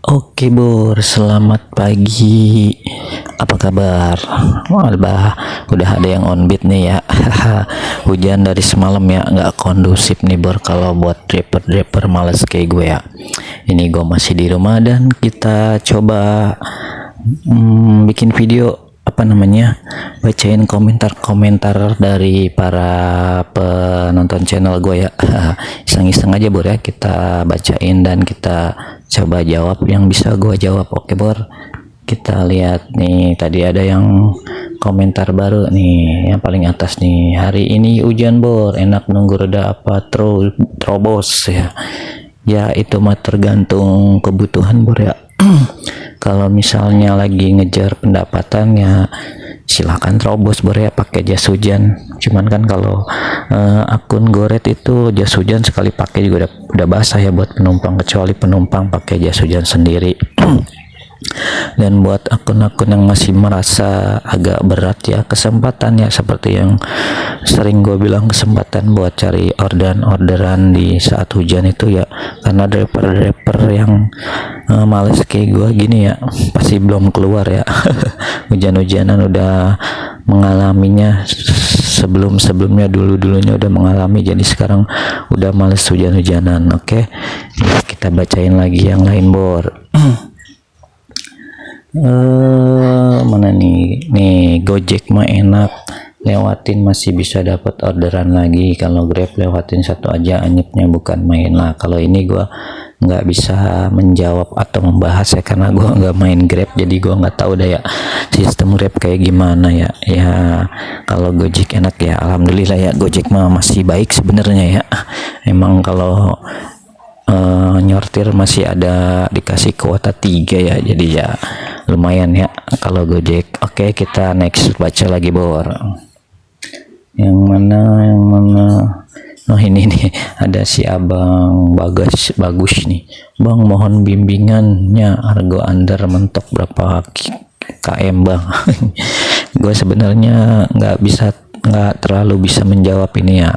Oke Bor, selamat pagi. Apa kabar? Wah, udah ada yang on beat nih ya. Hujan dari semalam ya, nggak kondusif nih Bor kalau buat draper males kayak gue ya. Ini gue masih di rumah dan kita coba bikin video apa namanya, bacain komentar-komentar dari para penonton channel gue ya. Iseng-iseng aja Bor ya, kita bacain dan kita coba jawab yang bisa gue jawab. Oke Bor, kita lihat nih, tadi ada yang komentar baru nih, yang paling atas nih. Hari ini hujan Bor, enak nunggu reda apa terobos ya. Ya itu mah tergantung kebutuhan Bor ya. Kalau misalnya lagi ngejar pendapatan ya silahkan terobos Bor ya, pakai jas hujan. Cuman kan kalau akun Goret itu jas hujan sekali pakai juga udah basah ya buat penumpang, kecuali penumpang pakai jas hujan sendiri. Dan buat akun-akun yang masih merasa agak berat ya kesempatan ya, seperti yang sering gue bilang, kesempatan buat cari orderan di saat hujan itu ya. Karena driver yang males kayak gue gini ya pasti belum keluar ya. Hujan-hujanan udah mengalaminya sebelumnya, dulunya udah mengalami, jadi sekarang udah males hujan-hujanan. Oke, kita bacain lagi yang lain Bor. Mana nih Gojek mah enak, lewatin masih bisa dapat orderan lagi. Kalau Grab lewatin satu aja anyepnya bukan main lah. Kalau ini gua nggak bisa menjawab atau membahas ya, karena gua nggak main Grab, jadi gua nggak tahu dah ya sistem Grab kayak gimana ya. Kalau Gojek enak ya, alhamdulillah ya. Gojek mah masih baik sebenarnya ya. Emang kalau nyortir masih ada dikasih kuota 3 ya, jadi ya lumayan ya kalau Gojek. Oke, kita next baca lagi Bor. Yang mana oh ini nih, ada si abang bagus nih. Bang, mohon bimbingannya, argo under mentok berapa km Bang? Gue sebenarnya nggak terlalu bisa menjawab ini ya,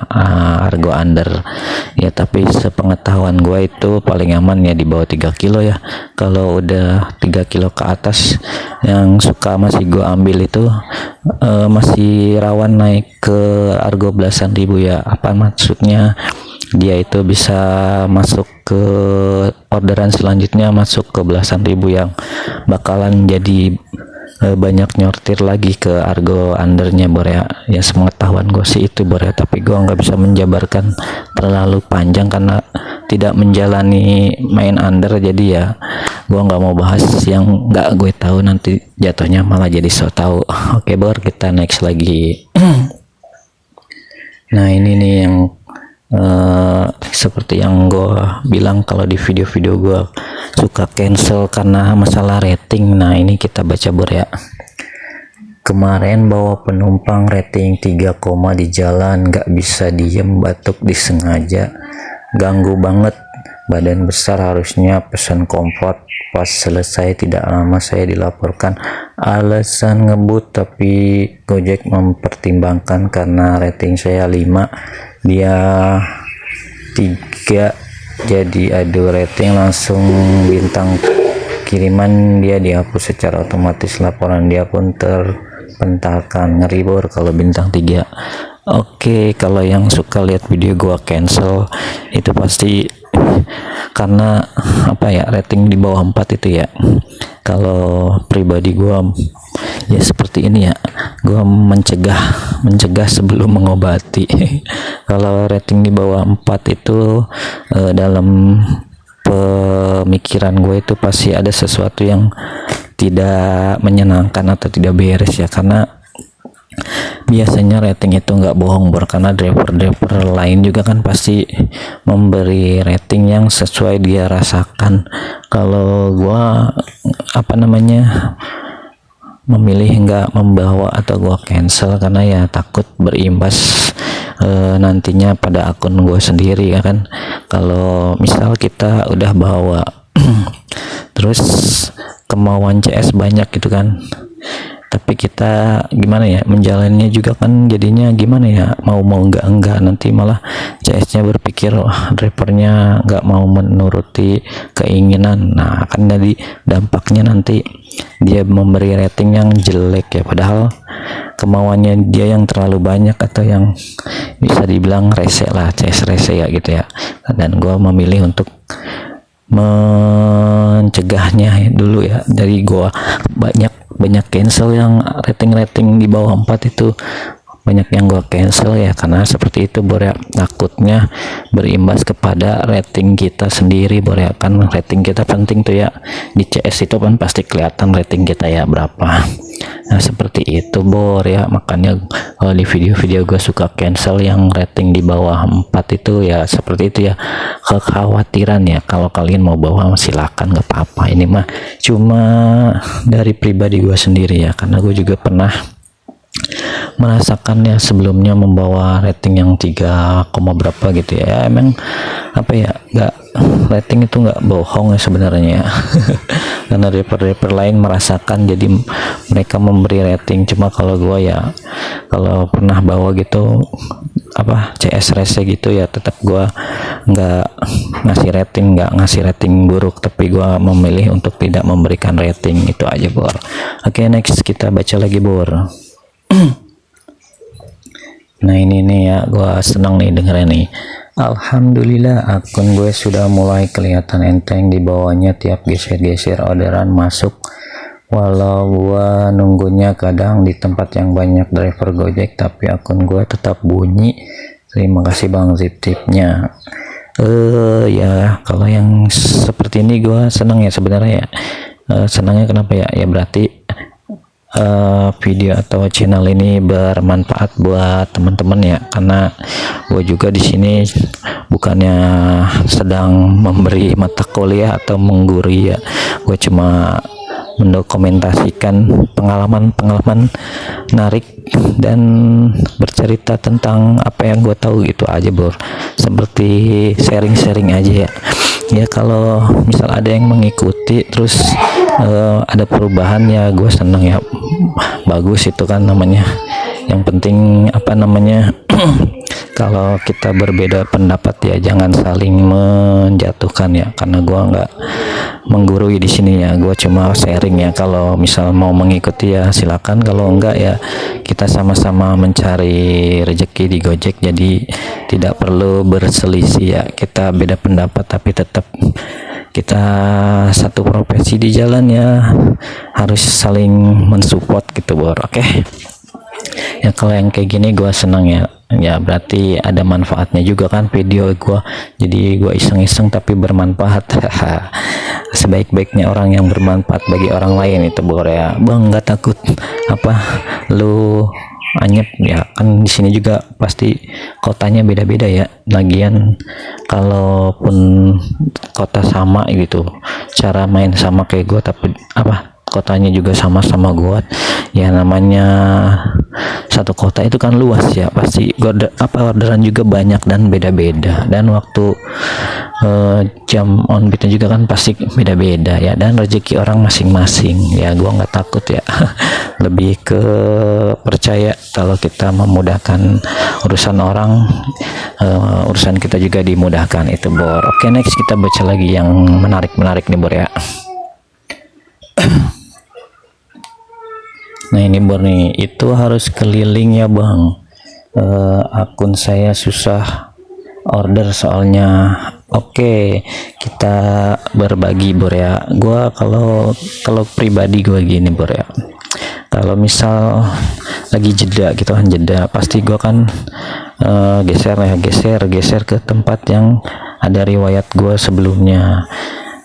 argo under ya, tapi sepengetahuan gue itu paling aman ya di bawah 3 kilo ya. Kalau udah 3 kilo ke atas, yang suka masih gue ambil itu masih rawan naik ke argo belasan ribu ya. Apa maksudnya? Dia itu bisa masuk ke orderan selanjutnya, masuk ke belasan ribu yang bakalan jadi banyak nyortir lagi ke argo undernya Bor ya. Ya sepengetahuan gue sih itu Bor ya, tapi gue nggak bisa menjabarkan terlalu panjang karena tidak menjalani main under, jadi ya gue nggak mau bahas yang nggak gue tahu, nanti jatuhnya malah jadi so tahu. Oke Bor, kita next lagi. Nah ini nih yang seperti yang gue bilang kalau di video-video gue suka cancel karena masalah rating. Nah ini kita baca Bor ya. Kemarin bawa penumpang rating 3, di jalan gak bisa diem, batuk disengaja, ganggu banget. Badan besar harusnya pesan comfort. Pas selesai tidak lama saya dilaporkan alasan ngebut, tapi Gojek mempertimbangkan karena rating saya 5, dia 3, jadi adu rating langsung bintang kiriman dia dihapus secara otomatis, laporan dia pun terpentalkan. Ngeri Bor kalau bintang 3. Oke, kalau yang suka lihat video gua cancel itu pasti karena apa ya, rating di bawah 4 itu ya. Kalau pribadi gua ya seperti ini ya, gua mencegah sebelum mengobati. Kalau rating di bawah 4 itu dalam pemikiran gue itu pasti ada sesuatu yang tidak menyenangkan atau tidak beres ya, karena biasanya rating itu nggak bohong Bor, karena driver lain juga kan pasti memberi rating yang sesuai dia rasakan. Kalau gua memilih nggak membawa atau gua cancel karena ya takut berimbas nantinya pada akun gue sendiri ya kan. Kalau misal kita udah bawa terus kemauan CS banyak gitu kan, tapi kita gimana ya menjalannya juga kan jadinya gimana ya, mau enggak nanti malah CS-nya berpikir wah drivernya nggak mau menuruti keinginan. Nah kan jadi dampaknya nanti dia memberi rating yang jelek ya, padahal kemauannya dia yang terlalu banyak atau yang bisa dibilang rese lah, CS rese ya gitu ya. Dan gue memilih untuk mencegahnya dulu ya, dari gua banyak cancel yang rating di bawah 4 itu, banyak yang gua cancel ya karena seperti itu Bor ya, takutnya berimbas kepada rating kita sendiri Bor ya. Kan rating kita penting tuh ya, di CS itu kan pasti kelihatan rating kita ya berapa. Nah seperti itu Bor ya, makanya kalau di video-video gue suka cancel yang rating di bawah 4 itu ya, seperti itu ya, kekhawatiran ya. Kalau kalian mau bawa silakan, nggak apa-apa, ini mah cuma dari pribadi gue sendiri ya, karena gue juga pernah merasakannya sebelumnya membawa rating yang 3, berapa gitu ya. Emang apa ya, nggak, rating itu nggak bohong ya sebenarnya ya. Karena driver lain merasakan jadi mereka memberi rating. Cuma kalau gua ya, kalau pernah bawa gitu apa CS rese gitu ya, tetap gua nggak ngasih rating buruk, tapi gua memilih untuk tidak memberikan rating. Itu aja Bor. Oke, next kita baca lagi Bor. Nah ini nih ya, gua senang nih dengerin nih. Alhamdulillah akun gue sudah mulai kelihatan enteng di bawahnya tiap geser-geser orderan masuk, walau gua nunggunya kadang di tempat yang banyak driver Gojek tapi akun gue tetap bunyi. Terima kasih Bang Zip tipnya. Ya kalau yang seperti ini gue senang ya sebenarnya ya. Senangnya kenapa ya, ya berarti video atau channel ini bermanfaat buat teman-teman ya, karena gue juga di sini bukannya sedang memberi mata kuliah atau mengguri ya, gue cuma mendokumentasikan pengalaman menarik dan bercerita tentang apa yang gue tahu, gitu aja Bor, seperti sharing-sharing aja ya. Ya kalau misal ada yang mengikuti terus ada perubahan ya gue seneng ya, bagus itu kan namanya. Yang penting apa namanya kalau kita berbeda pendapat ya jangan saling menjatuhkan ya, karena gue nggak menggurui di sini ya, gue cuma sharing ya. Kalau misal mau mengikuti ya silakan, kalau enggak ya kita sama-sama mencari rezeki di Gojek, jadi tidak perlu berselisih ya. Kita beda pendapat tapi tetap kita satu profesi di jalan ya, harus saling mensupport gitu Bor. Oke. Ya kalau yang kayak gini gue senang ya, ya berarti ada manfaatnya juga kan video gue, jadi gue iseng-iseng tapi bermanfaat. Sebaik-baiknya orang yang bermanfaat bagi orang lain itu Bor ya. Bang nggak takut apa lu anyep ya, kan di sini juga pasti kotanya beda-beda ya. Lagian kalaupun kota sama gitu, cara main sama kayak gue tapi apa kotanya juga sama-sama gua ya, namanya satu kota itu kan luas ya, pasti orderan juga banyak dan beda-beda, dan waktu jam on beatnya juga kan pasti beda-beda ya, dan rezeki orang masing-masing ya. Gua nggak takut ya. Lebih ke percaya kalau kita memudahkan urusan orang, urusan kita juga dimudahkan itu Bor. Oke, next kita baca lagi yang menarik nih Bor ya. Nah ini Bor nih, itu harus keliling ya Bang, akun saya susah order soalnya. Oke, kita berbagi Bor ya. Gua kalau pribadi gue gini Bor ya, kalau misal lagi jeda gitu kan, jeda pasti gue kan geser ke tempat yang ada riwayat gue sebelumnya.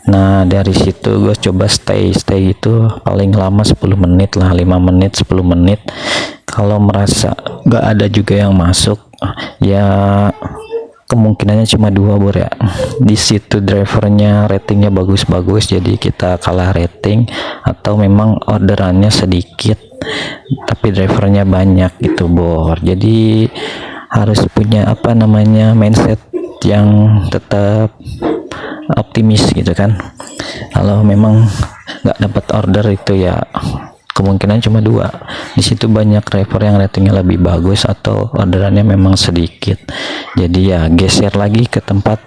Nah dari situ gue coba stay itu paling lama 10 menit lah, 5 menit 10 menit. Kalau merasa gak ada juga yang masuk ya kemungkinannya cuma 2 Bor ya. Di situ drivernya ratingnya bagus-bagus jadi kita kalah rating, atau memang orderannya sedikit tapi drivernya banyak gitu Bor. Jadi harus punya apa namanya mindset yang tetap optimis gitu kan. Kalau memang nggak dapat order itu ya kemungkinan cuma dua. Di situ banyak driver yang ratingnya lebih bagus atau orderannya memang sedikit. Jadi ya geser lagi ke tempat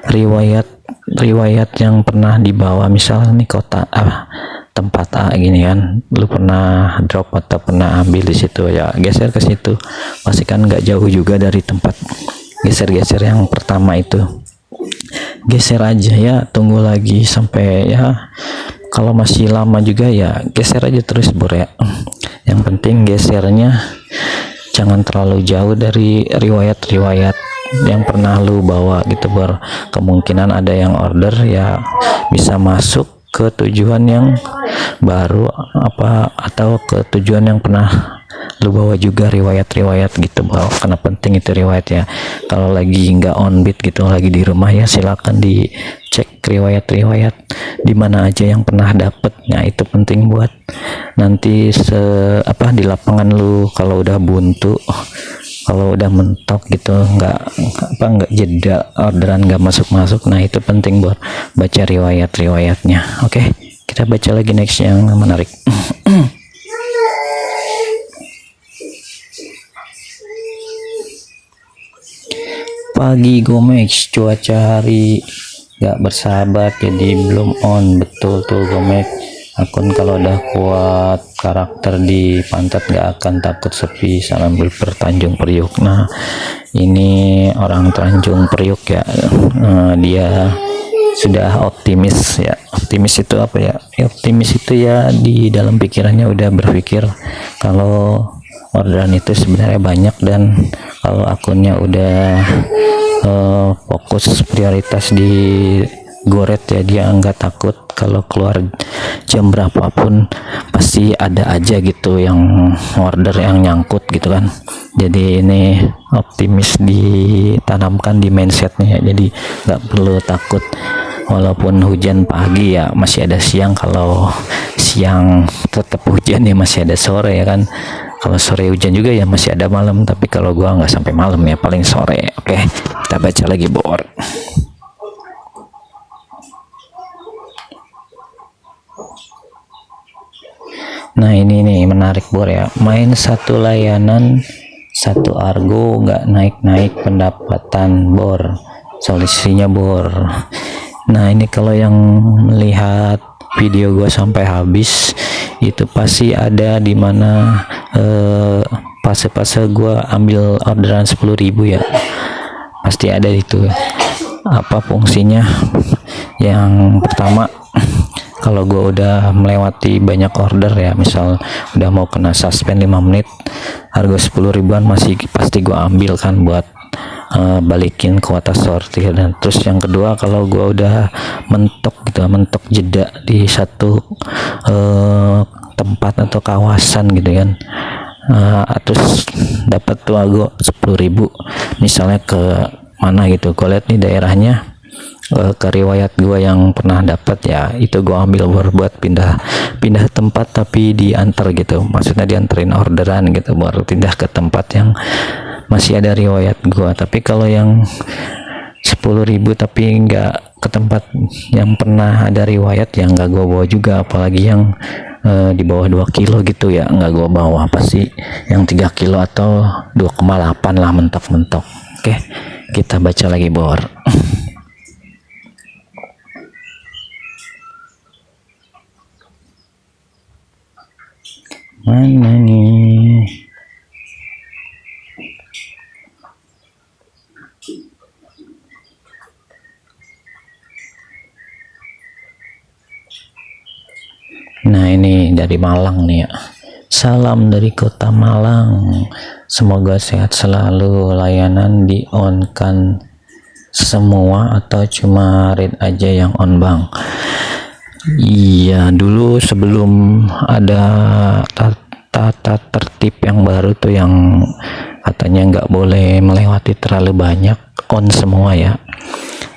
riwayat yang pernah dibawa, misalnya nih tempat A gini kan, lu pernah drop atau pernah ambil di situ, ya geser ke situ. Pastikan nggak jauh juga dari tempat geser-geser yang pertama itu. Geser aja ya, tunggu lagi sampai ya, kalau masih lama juga ya geser aja terus bro ya. Yang penting gesernya jangan terlalu jauh dari riwayat-riwayat yang pernah lu bawa gitu bro. Kemungkinan ada yang order ya bisa masuk ke tujuan yang baru atau ke tujuan yang pernah lu bawa juga riwayat-riwayat gitu bro. Karena penting itu riwayat ya. Kalau lagi nggak on beat gitu, lagi di rumah ya silakan dicek riwayat-riwayat di mana aja yang pernah dapet. Nah itu penting buat nanti di lapangan lu kalau udah buntu, kalau udah mentok gitu, nggak jeda orderan, nggak masuk. Nah itu penting buat baca riwayatnya. Oke, kita baca lagi next yang menarik. Pagi Gomex, cuaca hari gak bersahabat jadi belum on. Betul tuh Gomex, akun kalau udah kuat karakter di pantat gak akan takut sepi. Salam Bulper Tanjung Priuk. Nah ini orang Tanjung Priuk ya, dia sudah optimis ya. Optimis itu apa ya? Optimis itu ya di dalam pikirannya udah berpikir kalau orderan itu sebenarnya banyak, dan kalau akunnya udah fokus prioritas di goret ya, dia nggak takut kalau keluar jam berapapun pasti ada aja gitu yang order yang nyangkut gitu kan. Jadi ini optimis ditanamkan di mindsetnya ya, jadi nggak perlu takut walaupun hujan pagi ya masih ada siang. Kalau siang tetap hujan ya masih ada sore ya kan. Kalau sore hujan juga ya masih ada malam, tapi kalau gua nggak sampai malam ya, paling sore. Oke, kita baca lagi bor. Nah ini nih menarik bor ya, main satu layanan satu argo nggak naik pendapatan bor, solusinya bor. Nah ini kalau yang melihat video gue sampai habis itu pasti ada di mana fase-fase gue ambil orderan 10.000 ya, pasti ada itu. Apa fungsinya? Yang pertama, kalau gue udah melewati banyak order ya, misal udah mau kena suspend 5 menit, harga 10 ribuan masih pasti gue ambil kan buat balikin kuota sortir. Dan terus yang kedua, kalau gue udah mentok jeda di satu tempat atau kawasan gitu kan, terus dapat tuh argo 10.000, misalnya ke mana gitu, gue lihat nih daerahnya ke riwayat gue yang pernah dapat ya, itu gue ambil buat pindah tempat, tapi diantar gitu, maksudnya dianterin orderan gitu, baru pindah ke tempat yang masih ada riwayat gue. Tapi kalau yang 10.000 tapi nggak ke tempat yang pernah ada riwayat ya nggak gue bawa juga, apalagi yang di bawah 2 kilo gitu ya nggak gue bawa, pasti yang 3 kilo atau 2,8 lah mentok-mentok. Oke, kita baca lagi bor. Mana nih? Nah ini dari Malang nih ya. Salam dari kota Malang. Semoga sehat selalu. Layanan di on kan semua atau cuma read aja yang on bang? Iya, dulu sebelum ada tata tertib yang baru tuh yang katanya nggak boleh melewati terlalu banyak, on semua ya,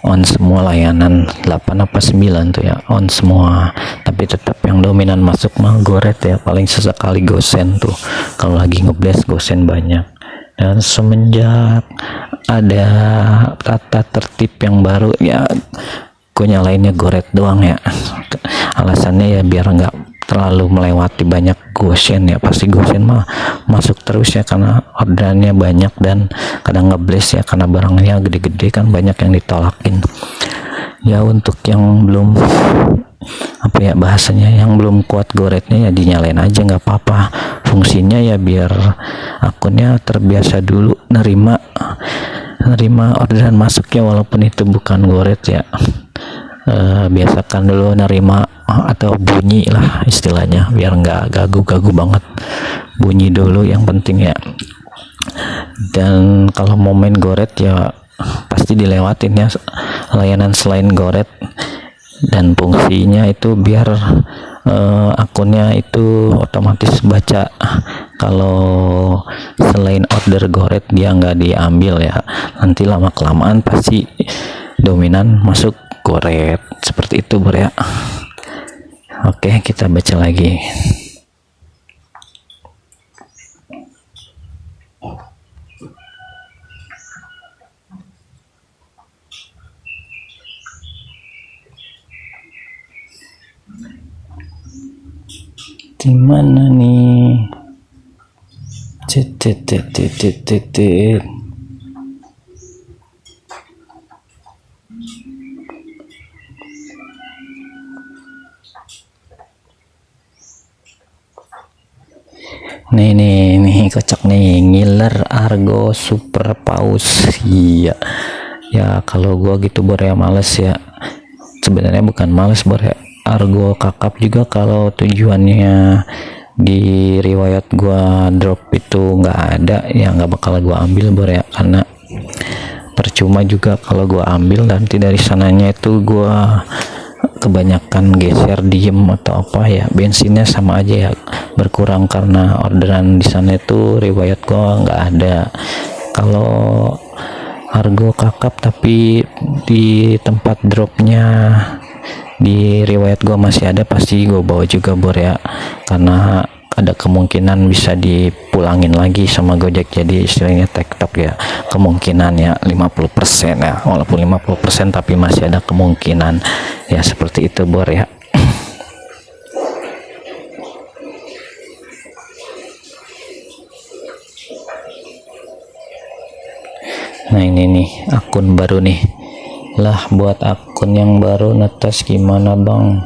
on semua layanan 8 apa 9 tuh ya, on semua. Tapi tetap yang dominan masuk mah goret ya, paling sesekali gosen tuh kalau lagi ngeblast gosen banyak. Dan semenjak ada tata tertib yang baru ya, gue nyalainnya goret doang ya, alasannya ya biar nggak terlalu melewati banyak goshen ya, pasti goshen mah masuk terus ya karena orderannya banyak dan kadang ngebles ya karena barangnya gede-gede kan banyak yang ditolakin ya. Untuk yang belum apa ya bahasanya, yang belum kuat goretnya ya dinyalain aja nggak apa-apa, fungsinya ya biar akunnya terbiasa dulu nerima orderan masuknya walaupun itu bukan goret ya. Biasakan dulu nerima atau bunyi lah istilahnya biar nggak gagu banget, bunyi dulu yang penting ya. Dan kalau mau main goret ya pasti dilewatin ya layanan selain goret, dan fungsinya itu biar akunnya itu otomatis baca. Kalau selain order goret dia nggak diambil ya, nanti lama kelamaan pasti dominan masuk goret, seperti itu bro ya. Oke, kita baca lagi. Di mana nih? Nih kocak nih, ngiler Argo Super Paus. Iya ya, kalau gua gitu bor ya males ya, sebenarnya bukan males bor ya, Argo kakap juga kalau tujuannya di riwayat gua drop itu nggak ada ya nggak bakal gua ambil bor ya, karena percuma juga kalau gua ambil nanti dari sananya itu gua kebanyakan geser diem atau apa ya, bensinnya sama aja ya berkurang karena orderan di sana itu riwayat gua nggak ada. Kalau Argo kakap tapi di tempat dropnya di riwayat gua masih ada, pasti gua bawa juga bor ya, karena ada kemungkinan bisa dipulangin lagi sama Gojek, jadi istilahnya tektok ya, kemungkinan ya 50% ya, walaupun 50% tapi masih ada kemungkinan ya, seperti itu bor ya. Nah ini nih akun baru nih lah, buat akun yang baru netes gimana bang,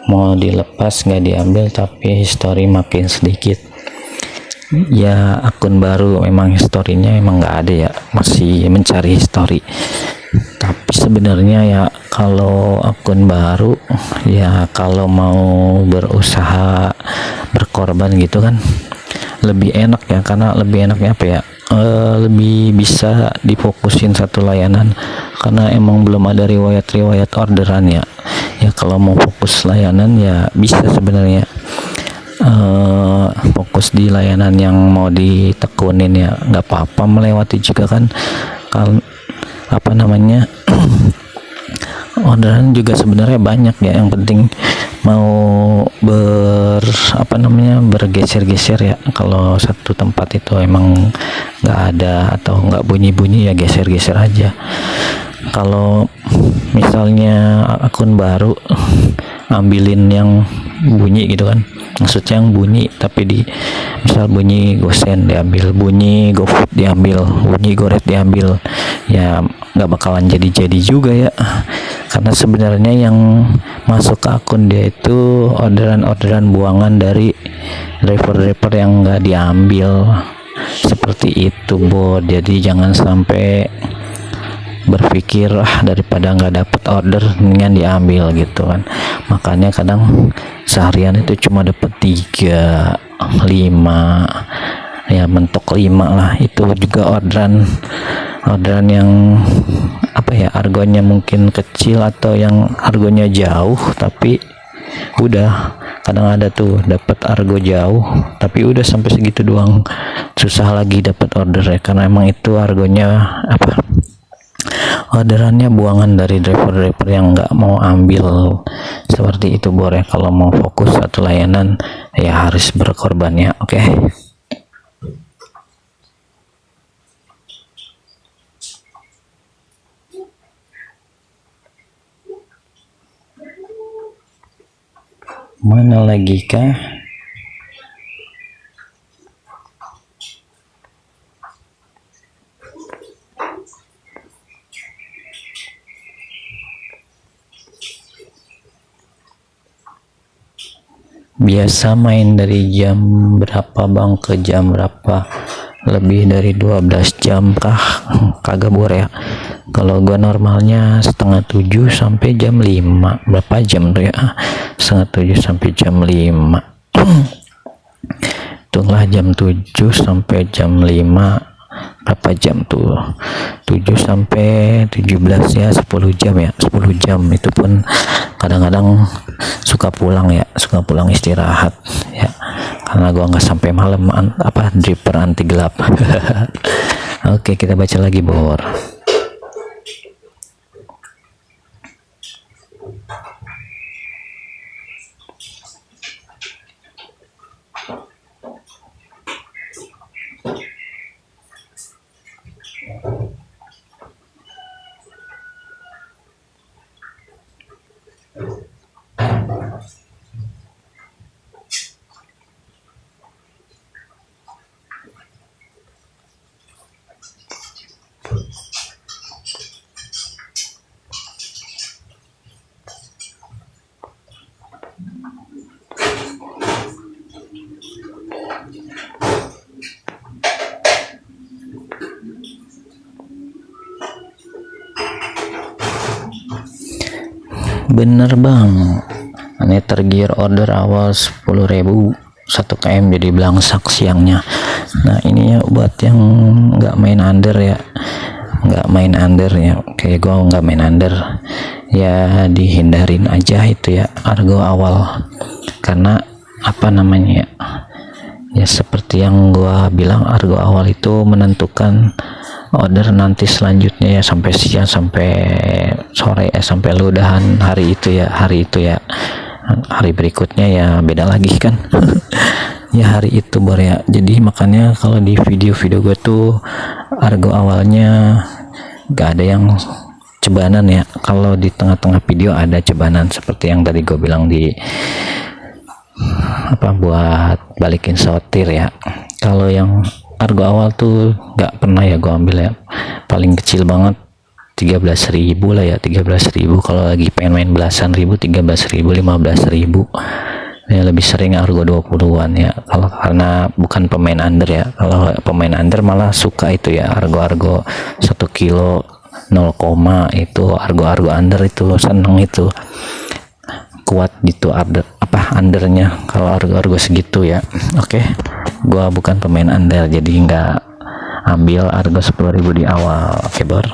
mau dilepas nggak diambil tapi history makin sedikit ya. Akun baru memang historinya emang nggak ada ya, masih mencari history. Tapi sebenarnya ya kalau akun baru ya, kalau mau berusaha berkorban gitu kan lebih enak ya, karena lebih enaknya apa ya, lebih bisa difokusin satu layanan karena emang belum ada riwayat orderan ya. Kalau mau fokus layanan ya bisa sebenarnya, fokus di layanan yang mau ditekunin ya, nggak apa-apa melewati juga kan. Apa namanya orderan juga sebenarnya banyak ya, yang penting mau bergeser-geser ya. Kalau satu tempat itu emang nggak ada atau nggak bunyi-bunyi ya geser-geser aja. Kalau misalnya akun baru ambilin yang bunyi gitu kan, maksudnya yang bunyi tapi misal bunyi gosen diambil, bunyi GoFood diambil, bunyi goret diambil ya, nggak bakalan jadi juga ya, karena sebenarnya yang masuk ke akun dia itu orderan buangan dari driver yang nggak diambil, seperti itu bro. Jadi jangan sampai berpikir daripada nggak dapet order mendingan diambil gitu kan. Makanya kadang seharian itu cuma dapet 3, 5 ya, mentok 5 lah, itu juga orderan yang apa ya, argonya mungkin kecil atau yang argonya jauh, tapi udah kadang ada tuh dapat argo jauh tapi udah sampai segitu doang, susah lagi dapat order ya, karena emang itu argonya apa, orderannya buangan dari driver yang nggak mau ambil, seperti itu bor ya. Kalau mau fokus satu layanan ya harus berkorban ya. Oke. Mana lagi kah? Biasa main dari jam berapa bang ke jam berapa? Lebih dari 12 jam kah? Kagak bor ya. Kalau gua normalnya setengah 7 sampai jam 5. Berapa jam tuh ya? Setengah 7 sampai jam 5. Itulah jam 7 sampai jam 5. Berapa jam tuh? 7 sampai 17 ya, 10 jam ya, 10 jam. Itu pun kadang-kadang suka pulang ya, suka pulang istirahat ya, karena gua nggak sampai malam dripper anti gelap. Oke, kita baca lagi bor. Bener bang, Netter Gear order awal 10.000, 1 km jadi belangsak siangnya. Nah ini ya buat yang nggak main under ya, nggak main under ya, kayak gua nggak main under ya, dihindarin aja itu ya argo awal, karena apa namanya ya seperti yang gua bilang, argo awal itu menentukan order nanti selanjutnya ya, sampai siang sampai sore sampai lu udahan hari itu ya, hari berikutnya ya beda lagi kan. Ya hari itu bor ya, jadi makanya kalau di video-video gue tuh argo awalnya gak ada yang cebanan ya, kalau di tengah-tengah video ada cebanan seperti yang tadi gue bilang di buat balikin sortir ya. Kalau yang argo awal tuh nggak pernah ya gue ambil ya, paling kecil banget 13.000 lah ya, 13.000. kalau lagi pengen main belasan ribu, 13.000, 15.000 ya, lebih sering argo 20-an ya, kalau karena bukan pemain under ya. Kalau pemain under malah suka itu ya, argo 1 kilo 0, itu argo under itu seneng, itu kuat gitu undernya kalau argo segitu ya. Oke, gua bukan pemain under jadi nggak ambil argo 10.000 di awal. Oke bor.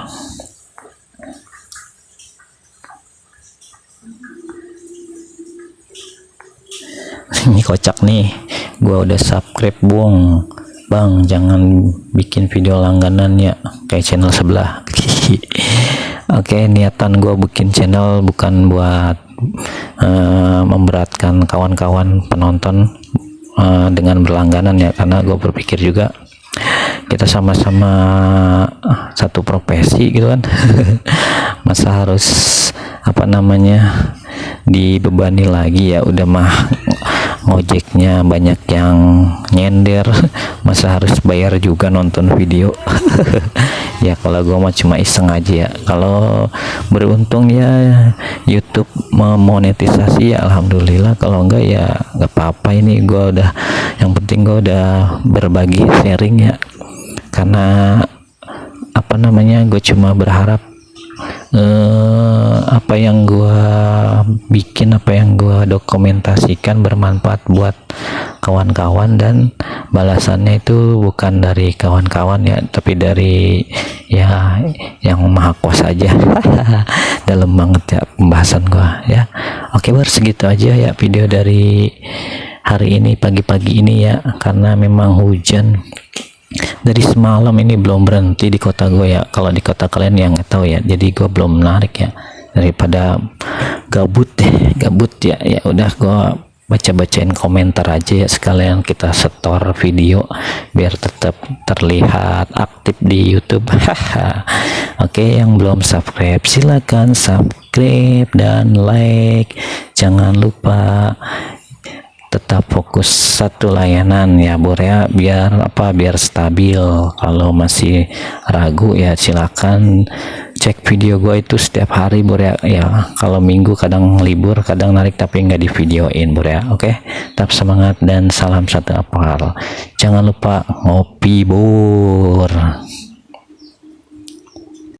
Ini kocak nih, gua udah subscribe bang, jangan bikin video langganan ya kayak channel sebelah. Oke, niatan gua bikin channel bukan buat memberatkan kawan-kawan penonton dengan berlangganan ya, karena gue berpikir juga kita sama-sama satu profesi gitu kan. Masa harus dibebani lagi ya, udah mah ngojeknya banyak yang nyender, masa harus bayar juga nonton video. Ya kalau gue mah cuma iseng aja ya, kalau beruntung ya YouTube memonetisasi ya alhamdulillah, kalau enggak ya nggak apa-apa. Ini gue udah, yang penting gue udah berbagi sharing ya, karena gue cuma berharap apa yang gue bikin, apa yang gue dokumentasikan bermanfaat buat kawan-kawan, dan balasannya itu bukan dari kawan-kawan ya, tapi dari ya yang maha kuasa aja. Dalam banget ya pembahasan gue ya. Oke bor, segitu aja ya video dari hari ini, pagi-pagi ini ya, karena memang hujan dari semalam ini belum berhenti di kota gue ya. Kalau di kota kalian yang nggak tahu ya, jadi gue belum menarik ya, daripada gabut ya. Ya udah, gue baca-bacain komentar aja ya, sekalian kita setor video biar tetap terlihat aktif di YouTube. Oke, yang belum subscribe silakan subscribe dan like, jangan lupa tetap fokus satu layanan ya Bor ya, biar stabil. Kalau masih ragu ya silakan cek video gue itu setiap hari Bor ya. Kalau minggu kadang libur, kadang narik tapi nggak di videoin Bor ya. Oke, tetap semangat dan salam satu apal. Jangan lupa ngopi Bor.